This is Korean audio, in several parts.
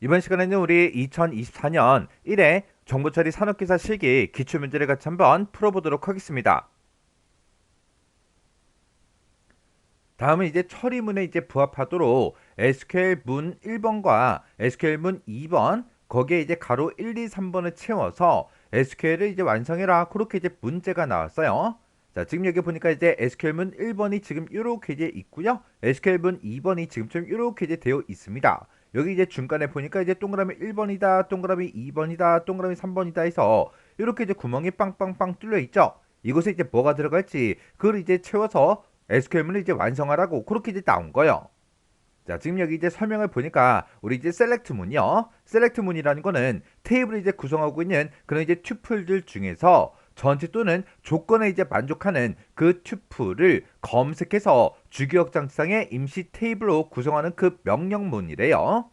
이번 시간에는 우리 2024년 1회 정보처리 산업기사 실기 기출문제를 같이 한번 풀어보도록 하겠습니다. 다음은 이제 처리문에 이제 부합하도록 SQL 문 1번과 SQL 문 2번 거기에 이제 가로 1, 2, 3번을 채워서 SQL을 이제 완성해라. 그렇게 이제 문제가 나왔어요. 자, 지금 여기 보니까 이제 SQL 문 1번이 지금 이렇게 이제 있고요. SQL 문 2번이 지금처럼 이렇게 이제 되어 있습니다. 여기 이제 중간에 보니까 이제 동그라미 1번이다, 동그라미 2번이다, 동그라미 3번이다 해서 이렇게 이제 구멍이 빵빵빵 뚫려 있죠. 이곳에 이제 뭐가 들어갈지 그걸 이제 채워서 SQL문을 이제 완성하라고 그렇게 이제 나온 거예요. 자, 지금 여기 이제 설명을 보니까 우리 이제 셀렉트문이요. 셀렉트문이라는 거는 테이블을 이제 구성하고 있는 그런 이제 튜플들 중에서 전체 또는 조건에 이제 만족하는 그 튜플을 검색해서 주기억 장치상의 임시 테이블로 구성하는 그 명령문이래요.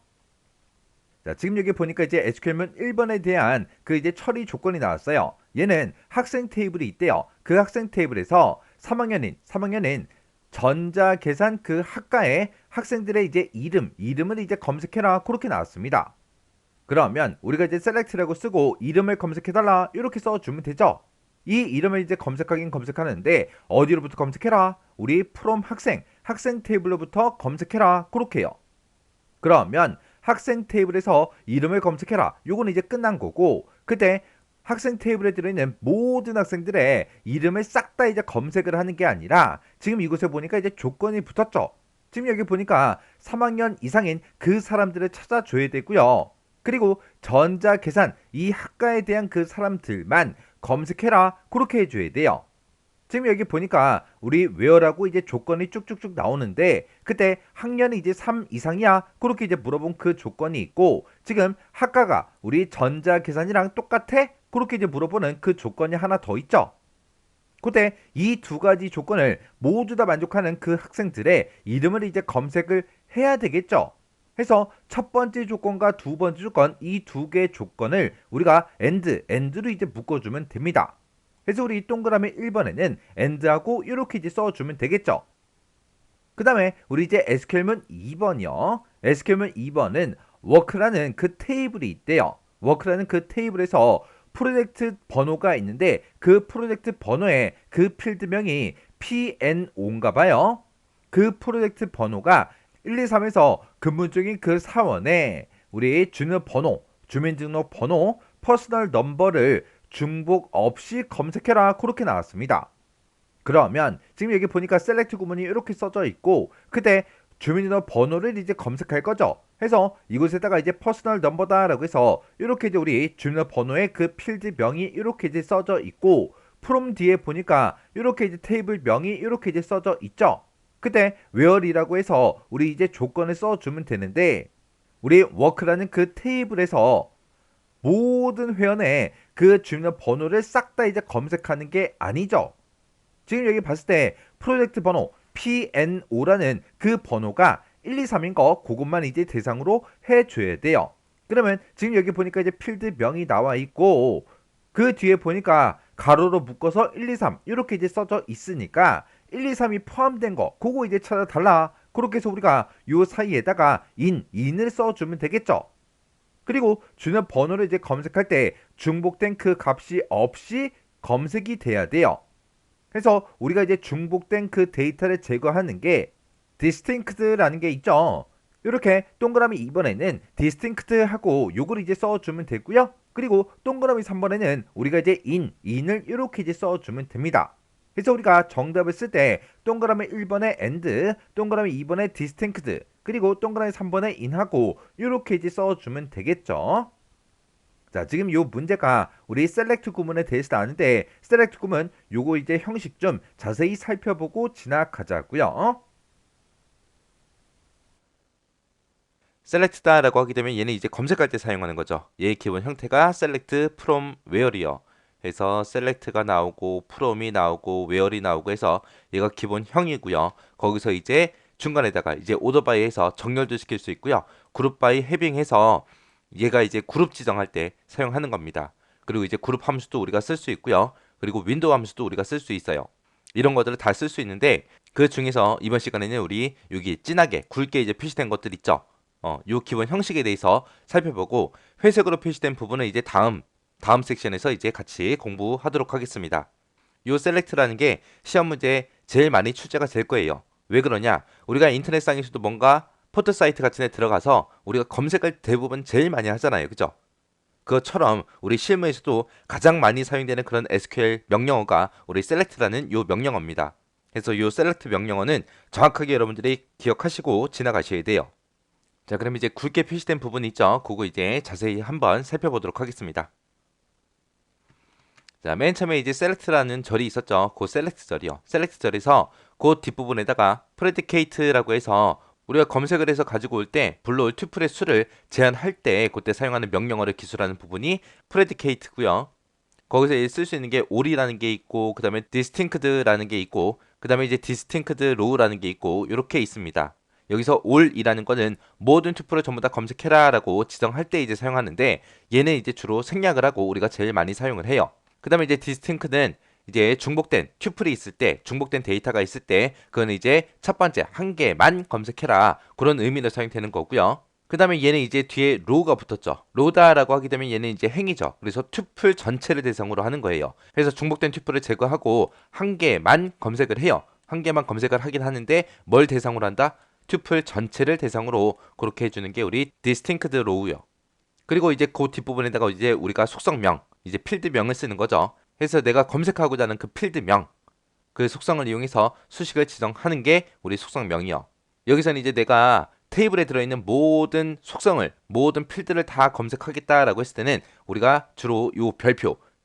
자, 지금 여기 보니까 이제 SQL문 1번에 대한 그 이제 처리 조건이 나왔어요. 얘는 학생 테이블이 있대요. 그 학생 테이블에서 3학년인 전자계산 그 학과의 학생들의 이제 이름을 이제 검색해라. 그렇게 나왔습니다. 그러면 우리가 이제 select라고 쓰고 이름을 검색해달라. 이렇게 써주면 되죠. 이 이름을 이제 검색하긴 검색하는데 어디로부터 검색해라? 우리 from 학생 테이블로부터 검색해라. 그렇게 해요. 그러면 학생 테이블에서 이름을 검색해라. 요거는 이제 끝난 거고 그때 학생 테이블에 들어있는 모든 학생들의 이름을 싹 다 이제 검색을 하는 게 아니라 지금 이곳에 보니까 이제 조건이 붙었죠. 지금 여기 보니까 3학년 이상인 그 사람들을 찾아줘야 되고요. 그리고 전자계산 이 학과에 대한 그 사람들만 검색해라. 그렇게 해줘야 돼요. 지금 여기 보니까 우리 where라고 이제 조건이 쭉쭉쭉 나오는데 그때 학년이 이제 3 이상이야 그렇게 이제 물어본 그 조건이 있고 지금 학과가 우리 전자계산이랑 똑같아 그렇게 이제 물어보는 그 조건이 하나 더 있죠. 그때 이 두 가지 조건을 모두 다 만족하는 그 학생들의 이름을 이제 검색을 해야 되겠죠. 해서 첫 번째 조건과 두 번째 조건 이 두 개의 조건을 우리가 and로 이제 묶어주면 됩니다. 그래서 우리 동그라미 1번에는 and하고 이렇게 이제 써주면 되겠죠. 그 다음에 우리 이제 SQL문 2번이요. SQL문 2번은 work라는 그 테이블이 있대요. work라는 그 테이블에서 프로젝트 번호가 있는데 그 프로젝트 번호의 그 필드명이 PNO인가 봐요. 그 프로젝트 번호가 1, 2, 3에서 근무중인 그 사원에 우리 주민등록번호, 퍼스널 넘버를 중복 없이 검색해라. 그렇게 나왔습니다. 그러면 지금 여기 보니까 셀렉트 구문이 이렇게 써져 있고 그때 주민등록번호를 이제 검색할 거죠. 해서 이곳에다가 이제 퍼스널 넘버다라고 해서 이렇게 이제 우리 주민등록번호의 그 필드명이 이렇게 이제 써져 있고 프롬 뒤에 보니까 이렇게 이제 테이블 명이 이렇게 이제 써져 있죠. 그때 where이라고 해서 우리 이제 조건을 써주면 되는데 우리 work라는 그 테이블에서 모든 회원의 그 주민번호를 싹 다 이제 검색하는 게 아니죠. 지금 여기 봤을 때 프로젝트 번호 PNO라는 그 번호가 1, 2, 3인 거 그것만 이제 대상으로 해줘야 돼요. 그러면 지금 여기 보니까 이제 필드명이 나와 있고 그 뒤에 보니까 가로로 묶어서 1, 2, 3 이렇게 이제 써져 있으니까 1, 2, 3이 포함된 거 그거 이제 찾아달라. 그렇게 해서 우리가 요 사이에다가 in을 써주면 되겠죠. 그리고 주는 번호를 이제 검색할 때 중복된 그 값이 없이 검색이 돼야 돼요. 그래서 우리가 이제 중복된 그 데이터를 제거하는 게 distinct라는 게 있죠. 이렇게 동그라미 2번에는 distinct 하고 요걸 이제 써주면 되고요. 그리고 동그라미 3번에는 우리가 이제 in을 이렇게 이제 써주면 됩니다. 그래서 우리가 정답을 쓸 때 동그라미 1번에 and, 동그라미 2번에 distinct, 그리고 동그라미 3번에 in하고 이렇게 이제 써주면 되겠죠. 자, 지금 요 문제가 우리 셀렉트 구문에 대해서 나왔는데 셀렉트 구문 요거 이제 형식 좀 자세히 살펴보고 지나가자고요. 셀렉트다라고 하게 되면 얘는 이제 검색할 때 사용하는 거죠. 얘의 기본 형태가 select from where이요. 그래서 select가 나오고 from이 나오고 where이 나오고 해서 얘가 기본 형이고요. 거기서 이제 중간에다가 이제 order by 해서 정렬도 시킬 수 있고요. group by having 해서 얘가 이제 그룹 지정할 때 사용하는 겁니다. 그리고 이제 그룹 함수도 우리가 쓸 수 있고요. 그리고 윈도우 함수도 우리가 쓸 수 있어요. 이런 것들을 다 쓸 수 있는데 그 중에서 이번 시간에는 우리 여기 진하게 굵게 이제 표시된 것들 있죠. 요 기본 형식에 대해서 살펴보고 회색으로 표시된 부분은 이제 다음 섹션에서 이제 같이 공부하도록 하겠습니다. 요 셀렉트라는 게 시험 문제에 제일 많이 출제가 될 거예요. 왜 그러냐? 우리가 인터넷상에서도 뭔가 포털 사이트 같은 데 들어가서 우리가 검색을 대부분 제일 많이 하잖아요. 그죠? 그것처럼 우리 실무에서도 가장 많이 사용되는 그런 SQL 명령어가 우리 select라는 요 명령어입니다. 그래서 요 select 명령어는 정확하게 여러분들이 기억하시고 지나가셔야 돼요. 자, 그럼 이제 굵게 표시된 부분 있죠? 그거 이제 자세히 한번 살펴보도록 하겠습니다. 자, 맨 처음에 이제 select라는 절이 있었죠. 그 select 절이요. select 절에서 그 뒷부분에다가 predicate라고 해서 우리가 검색을 해서 가지고 올 때 불러올 튜플의 수를 제한할 때 그때 사용하는 명령어를 기술하는 부분이 predicate고요. 거기서 쓸 수 있는 게 all이라는 게 있고 그다음에 distinct라는 게 있고 그다음에 이제 distinct row라는 게 있고 이렇게 있습니다. 여기서 all이라는 거는 모든 튜플을 전부 다 검색해라라고 지정할 때 이제 사용하는데 얘는 이제 주로 생략을 하고 우리가 제일 많이 사용을 해요. 그다음에 이제 distinct는 이제 중복된 튜플이 있을 때, 중복된 데이터가 있을 때, 그거는 이제 첫 번째 한 개만 검색해라 그런 의미로 사용되는 거고요. 그 다음에 얘는 이제 뒤에 로우가 붙었죠. 로다라고 하게 되면 얘는 이제 행이죠. 그래서 튜플 전체를 대상으로 하는 거예요. 그래서 중복된 튜플을 제거하고 한 개만 검색을 해요. 한 개만 검색을 하긴 하는데 뭘 대상으로 한다? 튜플 전체를 대상으로 그렇게 해주는 게 우리 distinct row요. 그리고 이제 그 뒷부분에다가 이제 우리가 속성명, 이제 필드명을 쓰는 거죠. 그래서 내가 검색하고자 하는 그 필드명, 그 속성을 이용해서 수식을 지정하는 게 우리 속성명이요. 여기서는 이제 내가 테이블에 들어있는 모든 속성을, 모든 필드를 다 검색하겠다라고 했을 때는 우리가 주로 요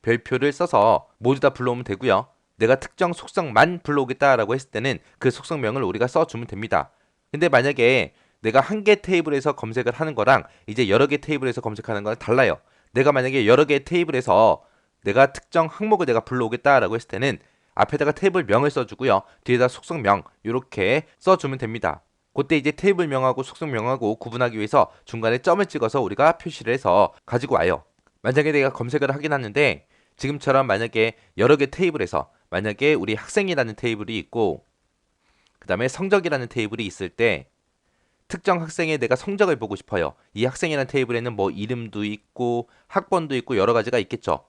별표를 써서 모두 다 불러오면 되고요. 내가 특정 속성만 불러오겠다라고 했을 때는 그 속성명을 우리가 써주면 됩니다. 근데 만약에 내가 한 개 테이블에서 검색을 하는 거랑 이제 여러 개 테이블에서 검색하는 거랑 달라요. 내가 만약에 여러 개 테이블에서 내가 특정 항목을 내가 불러오겠다라고 했을 때는 앞에다가 테이블명을 써주고요. 뒤에다 속성명 이렇게 써주면 됩니다. 그때 이제 테이블명하고 속성명하고 구분하기 위해서 중간에 점을 찍어서 우리가 표시를 해서 가지고 와요. 만약에 내가 검색을 하긴 하는데 지금처럼 만약에 여러 개 테이블에서 만약에 우리 학생이라는 테이블이 있고 그 다음에 성적이라는 테이블이 있을 때 특정 학생의 내가 성적을 보고 싶어요. 이 학생이라는 테이블에는 뭐 이름도 있고 학번도 있고 여러 가지가 있겠죠.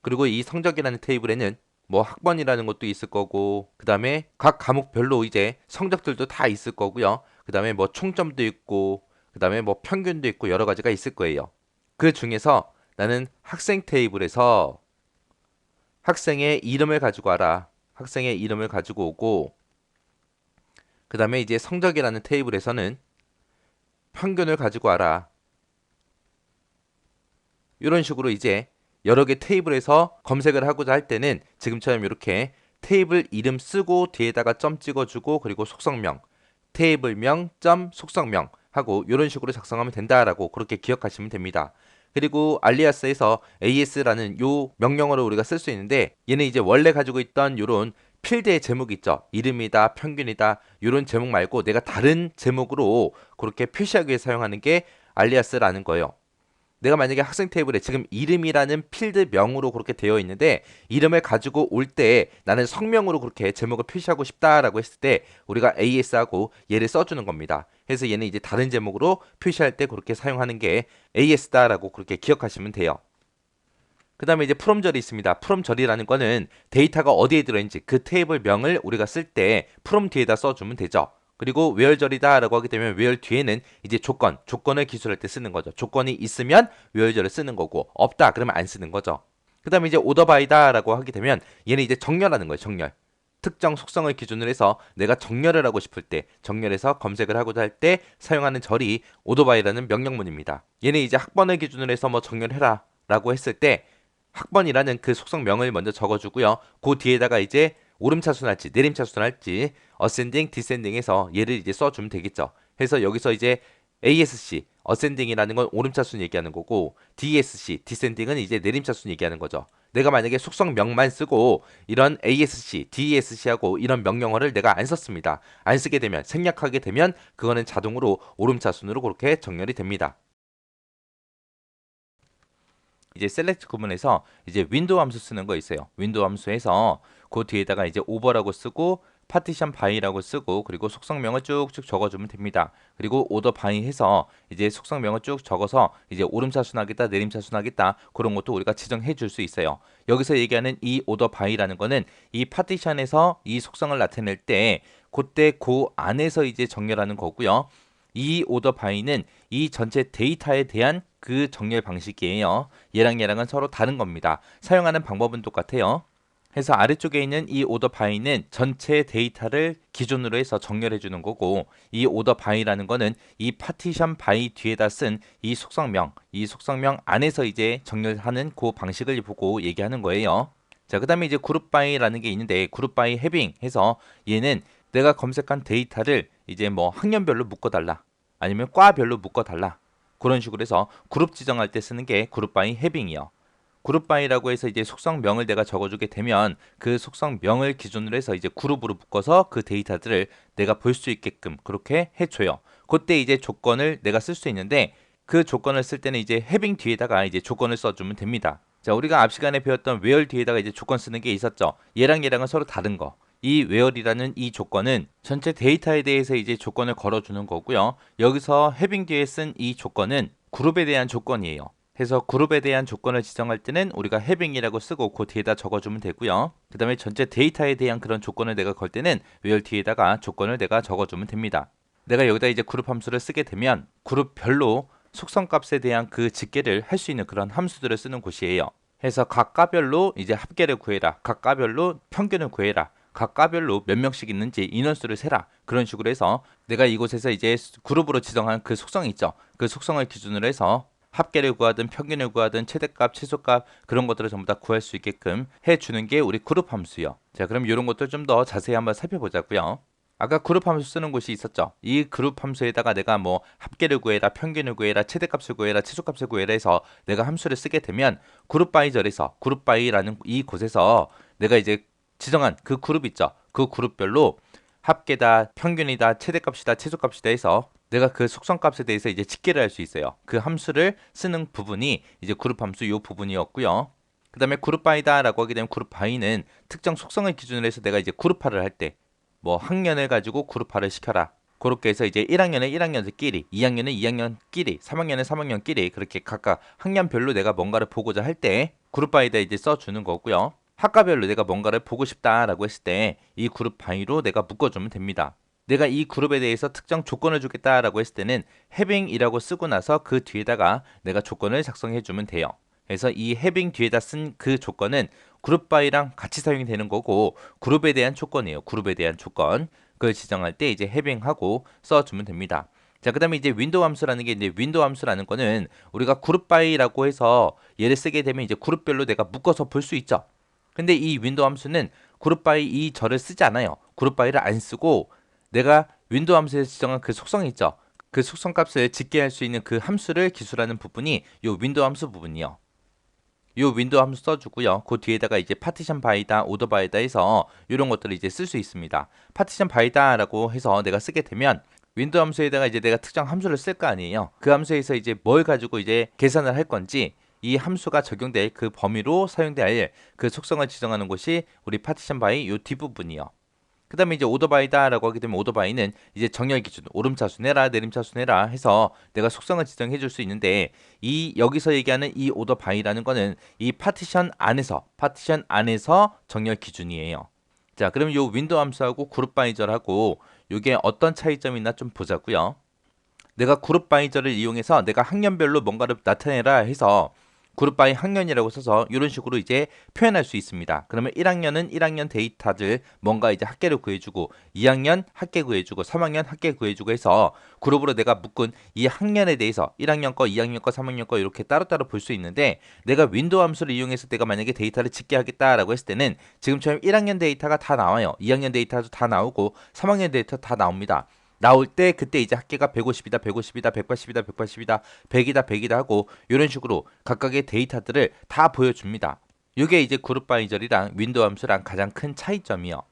그리고 이 성적이라는 테이블에는 뭐 학번이라는 것도 있을 거고 그다음에 각 과목별로 이제 성적들도 다 있을 거고요. 그다음에 뭐 총점도 있고 그다음에 뭐 평균도 있고 여러 가지가 있을 거예요. 그 중에서 나는 학생 테이블에서 학생의 이름을 가지고 와라. 학생의 이름을 가지고 오고 그다음에 이제 성적이라는 테이블에서는 평균을 가지고 와라. 이런 식으로 이제 여러 개 테이블에서 검색을 하고자 할 때는 지금처럼 이렇게 테이블 이름 쓰고 뒤에다가 점 찍어주고 그리고 속성명, 테이블명, 점, 속성명 하고 이런 식으로 작성하면 된다라고 그렇게 기억하시면 됩니다. 그리고 알리아스에서 AS라는 요 명령어를 우리가 쓸 수 있는데 얘는 이제 원래 가지고 있던 요런 필드의 제목이 있죠. 이름이다, 평균이다 이런 제목 말고 내가 다른 제목으로 그렇게 표시하기 위해 사용하는 게 알리아스라는 거예요. 내가 만약에 학생 테이블에 지금 이름이라는 필드명으로 그렇게 되어 있는데 이름을 가지고 올 때 나는 성명으로 그렇게 제목을 표시하고 싶다라고 했을 때 우리가 AS하고 얘를 써주는 겁니다. 그래서 얘는 이제 다른 제목으로 표시할 때 그렇게 사용하는 게 AS다라고 그렇게 기억하시면 돼요. 그 다음에 이제 프롬절이 있습니다. 프롬절이라는 거는 데이터가 어디에 들어있는지 그 테이블명을 우리가 쓸 때 프롬 뒤에다 써주면 되죠. 그리고 where절이다라고 하게 되면 where 뒤에는 이제 조건을 기술할 때 쓰는 거죠. 조건이 있으면 where절을 쓰는 거고 없다 그러면 안 쓰는 거죠. 그 다음에 이제 orderby다라고 하게 되면 얘는 이제 정렬하는 거예요. 정렬. 특정 속성을 기준으로 해서 내가 정렬을 하고 싶을 때 정렬해서 검색을 하고자 할 때 사용하는 절이 orderby라는 명령문입니다. 얘는 이제 학번을 기준으로 해서 뭐 정렬해라 라고 했을 때 학번이라는 그 속성명을 먼저 적어주고요. 그 뒤에다가 이제 오름차순할지 내림차순할지 ascending, descending 해서 얘를 이제 써주면 되겠죠. 그래서 여기서 이제 ASC, ascending이라는 건 오름차순 얘기하는 거고 DSC, descending은 이제 내림차순 얘기하는 거죠. 내가 만약에 속성명만 쓰고 이런 ASC, DSC하고 이런 명령어를 내가 안 썼습니다. 안 쓰게 되면 생략하게 되면 그거는 자동으로 오름차순으로 그렇게 정렬이 됩니다. 이제 셀렉트 구문에서 이제 윈도우 함수 쓰는 거 있어요. 윈도우 함수에서 그 뒤에다가 이제 오버라고 쓰고 파티션 바이라고 쓰고 그리고 속성명을 쭉쭉 적어주면 됩니다. 그리고 오더 바이 해서 이제 속성명을 쭉 적어서 이제 오름차순하겠다 내림차순하겠다 그런 것도 우리가 지정해 줄 수 있어요. 여기서 얘기하는 이 오더 바이라는 거는 이 파티션에서 이 속성을 나타낼 때 그때 그 안에서 이제 정렬하는 거고요. 이 오더 바이는 이 전체 데이터에 대한 그 정렬 방식이에요. 얘랑은 서로 다른 겁니다. 사용하는 방법은 똑같아요. 해서 아래쪽에 있는 이 오더 바이는 전체 데이터를 기준으로 해서 정렬해 주는 거고 이 오더 바이라는 거는 이 파티션 바이 뒤에다 쓴 이 속성명 안에서 이제 정렬하는 그 방식을 보고 얘기하는 거예요. 자, 그다음에 이제 그룹 바이라는 게 있는데 그룹 바이 해빙 해서 얘는 내가 검색한 데이터를 이제 뭐 학년별로 묶어 달라. 아니면 과별로 묶어 달라. 그런 식으로 해서 그룹 지정할 때 쓰는 게 그룹 바이 해빙이요. 그룹 바이라고 해서 이제 속성명을 내가 적어주게 되면 그 속성명을 기준으로 해서 이제 그룹으로 묶어서 그 데이터들을 내가 볼 수 있게끔 그렇게 해줘요. 그때 이제 조건을 내가 쓸 수 있는데 그 조건을 쓸 때는 이제 해빙 뒤에다가 이제 조건을 써주면 됩니다. 자, 우리가 앞 시간에 배웠던 where 뒤에다가 이제 조건 쓰는 게 있었죠. 얘랑은 서로 다른 거. 이 where이라는 이 조건은 전체 데이터에 대해서 이제 조건을 걸어주는 거고요. 여기서 해빙 뒤에 쓴 이 조건은 그룹에 대한 조건이에요. 해서 그룹에 대한 조건을 지정할 때는 우리가 해빙이라고 쓰고 그 뒤에다 적어주면 되고요. 그 다음에 전체 데이터에 대한 그런 조건을 내가 걸 때는 where 뒤에다가 조건을 내가 적어주면 됩니다. 내가 여기다 이제 그룹 함수를 쓰게 되면 그룹별로 속성값에 대한 그 집계를 할 수 있는 그런 함수들을 쓰는 곳이에요. 해서 각 과별로 이제 합계를 구해라. 각 과별로 평균을 구해라. 각 과별로 몇 명씩 있는지 인원수를 세라. 그런 식으로 해서 내가 이곳에서 이제 그룹으로 지정한 그 속성이 있죠. 그 속성을 기준으로 해서 합계를 구하든 평균을 구하든 최대값, 최소값 그런 것들을 전부 다 구할 수 있게끔 해주는 게 우리 그룹 함수요. 자, 그럼 이런 것들 좀 더 자세히 한번 살펴보자고요. 아까 그룹 함수 쓰는 곳이 있었죠. 이 그룹 함수에다가 내가 뭐 합계를 구해라, 평균을 구해라, 최대값을 구해라, 최소값을 구해라 해서 내가 함수를 쓰게 되면 그룹 바이절에서 그룹 바이라는 이 곳에서 내가 이제 지정한 그 그룹 있죠. 그 그룹별로 합계다, 평균이다, 최대값이다, 최소값이다 해서 내가 그 속성값에 대해서 이제 집계를 할 수 있어요. 그 함수를 쓰는 부분이 이제 그룹 함수 이 부분이었고요. 그 다음에 그룹 바이다라고 하게 되면 그룹 바이는 특정 속성을 기준으로 해서 내가 이제 그룹화를 할 때 뭐 학년을 가지고 그룹화를 시켜라. 그렇게 해서 이제 1학년에 1학년들끼리, 2학년에 2학년끼리, 3학년에 3학년끼리 그렇게 각각 학년별로 내가 뭔가를 보고자 할 때 그룹 바이다 이제 써주는 거고요. 학과별로 내가 뭔가를 보고 싶다라고 했을 때 이 그룹 바이로 내가 묶어주면 됩니다. 내가 이 그룹에 대해서 특정 조건을 주겠다라고 했을 때는 having이라고 쓰고 나서 그 뒤에다가 내가 조건을 작성해 주면 돼요. 그래서 이 having 뒤에다 쓴 그 조건은 그룹 바이랑 같이 사용이 되는 거고 그룹에 대한 조건이에요. 그룹에 대한 조건. 그걸 지정할 때 이제 having하고 써주면 됩니다. 자, 그다음에 이제 윈도우 함수라는 게 이제 윈도우 함수라는 거는 우리가 그룹 바이라고 해서 얘를 쓰게 되면 이제 그룹별로 내가 묶어서 볼 수 있죠. 근데 이 윈도우 함수는 그룹 바이 이 절을 쓰지 않아요. 그룹 바이를 안 쓰고 내가 윈도우 함수에서 지정한 그 속성이 있죠. 그 속성 값을 집계할 수 있는 그 함수를 기술하는 부분이 요 윈도우 함수 부분이요. 요 윈도우 함수 써주고요. 그 뒤에다가 이제 파티션 바이다, 오더 바이다 해서 이런 것들을 이제 쓸 수 있습니다. 파티션 바이다라고 해서 내가 쓰게 되면 윈도우 함수에다가 이제 내가 특정 함수를 쓸 거 아니에요. 그 함수에서 이제 뭘 가지고 이제 계산을 할 건지 이 함수가 적용될 그 범위로 사용될 그 속성을 지정하는 곳이 우리 파티션 바이 요 뒷부분이요. 그 다음에 이제 오더바이다라고 하게 되면 오더바이는 이제 정렬 기준 오름차순 해라 내림차순 해라 해서 내가 속성을 지정해 줄 수 있는데 이 여기서 얘기하는 이 오더바이라는 거는 이 파티션 안에서 정렬 기준이에요. 자, 그럼 요 윈도우 함수하고 그룹 바이저하고 요게 어떤 차이점이 있나 좀 보자고요. 내가 그룹 바이저를 이용해서 내가 학년별로 뭔가를 나타내라 해서 그룹 바이 학년이라고 써서 이런 식으로 이제 표현할 수 있습니다. 그러면 1학년은 1학년 데이터들 뭔가 이제 학계를 구해주고 2학년 학계 구해주고 3학년 학계 구해주고 해서 그룹으로 내가 묶은 이 학년에 대해서 1학년 거, 2학년 거, 3학년 거 이렇게 따로따로 볼 수 있는데 내가 윈도우 함수를 이용해서 내가 만약에 데이터를 집계하겠다라고 했을 때는 지금처럼 1학년 데이터가 다 나와요. 2학년 데이터도 다 나오고 3학년 데이터 다 나옵니다. 나올 때 그때 이제 합계가 150이다, 150이다, 180이다, 180이다, 100이다, 100이다 하고 이런 식으로 각각의 데이터들을 다 보여줍니다. 이게 이제 그룹 바이저리랑 윈도우 함수랑 가장 큰 차이점이요.